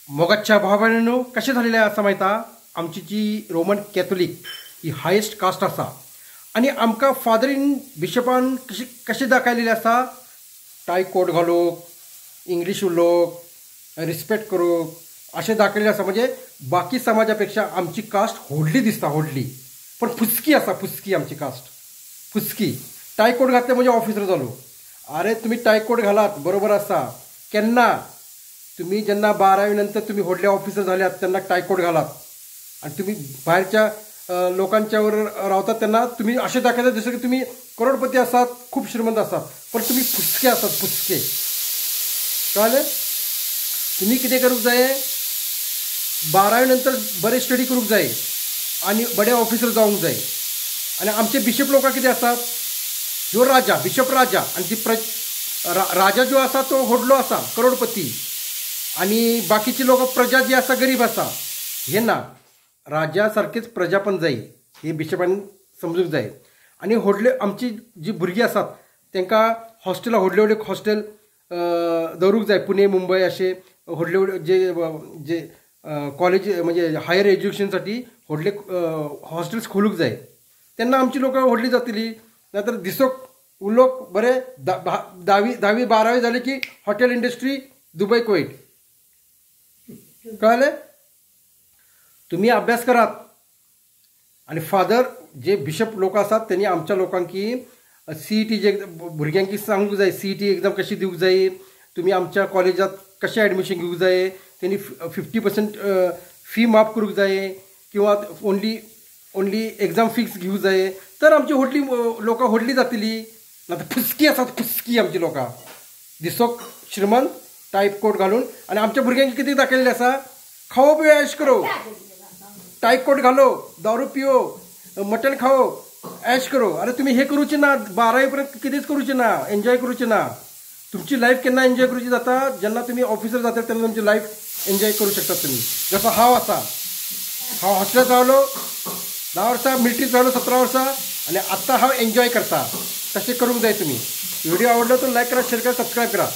मोगाच्या भाव-भयणींनो कशें जालेलें आसा माहिती आमची जी रोमन कॅथोलिक ही हायेस्ट कास्ट आसा आनी आमकां फादर इन बिशपान कशें दाखयलेलें आसा टाय कोट घालूंक इंग्लीश उलोवंक रिस्पेक्ट करूंक अशें दाखयलेलें आसा म्हणजे बाकी समाजा पेक्षा आमची कास्ट व्हडली दिसता व्हडली पण फुसकी आसा फुसकी आमची कास्ट फुसकी टाय कोट घातले म्हणजे ऑफिसर जालो अरे तुम्ही टाय कोट घालात बरोबर आसा केन्ना तुम्ही जेन्ना 12वी नंतर तुम्ही व्हडले ऑफिसर झाल्यात त्यांना टाय कोट घालात आणि तुम्ही बाहेरच्या लोकांच्यावर रावतात त्यांना तुम्ही असे दाखवतात जसं की तुम्ही करोडपती आसात खूप श्रीमंत आसात पण तुम्ही फुसके आसात फुसके कळले तुम्ही कितें करूंक जाय 12वी नंतर बरे स्टडी करूंक जाय आणि बडे ऑफिसर जावंक जाय आणि आमचे बिशप लोक कितें आसात जो राजा बिशप राजा आणि ती राजा जो आसा तो व्हडलो आसा करोडपती आणि बाकीची लोक प्रजा जी आसा गरीब आसा हे ना राजा सारखेच प्रजा पण जाय हे बिशपान समजूंक जाय आणि व्हडले आमची जी भुरगीं आसात तांकां हॉस्टेलां व्हडले व्हडले हॉस्टेल दवरूंक जाय पुणे मुंबय असे व्हडले व्हडले जे कॉलेज म्हणजे हायर एज्युकेशनसाठी व्हडले हॉस्टेल्स खोलूंक जाय तेन्ना आमची लोकां व्हडली जातली नाहीतर दिसोक उलोवंक बरे 10वी 12वी जाली की हॉटेल इंडस्ट्री दुबय कुवेत कळले तुम्ही अभ्यास करात आणि फादर जे बिशप लोक आसात त्यांनी आमच्या लोकांकी CET जे भुरग्यांकी सांगूंक जाय CET एग्जाम कशी दिवंक जाय तुम्ही आमच्या कॉलेजात कशें ॲडमिशन घेवंक जाय त्यांनी 50% फी माफ करूंक जाय किंवा ओन्ली एग्जाम फिक्स घेवंक जाय तर आमची व्हडली लोकां व्हडली जातली नातर फुसकी आसात फुसकी आमची लोकां दिसोक श्रीमंत टायप कोट घालून आणि आमच्या भुरग्यांक कितें दाखयलेलें आसा खाओ पिओ ऐश करो टाय कोट घालो दारू पिओ मटन खाओ ऐश करो अरे तुम्ही हे करूचे ना 12वी पर्यंत कितेंच करूचे ना एन्जॉय करूचे ना तुमची लाईफ केन्ना एन्जॉय करूची जाता जेन्ना तुम्ही ऑफिसर जाता तेन्ना तुमची लाईफ एन्जॉय करू शकतात तुम्ही जसो हांव आसा हांव हॉस्टेलांत रावलो 10 वर्सां मिलिटरीत रावलो 17 वर्सां आणि आत्ता हांव एन्जॉय करता तशें करूंक जाय तुम्ही व्हिडिओ आवडलो तर लाईक करा शेअर करा सबस्क्राईब करा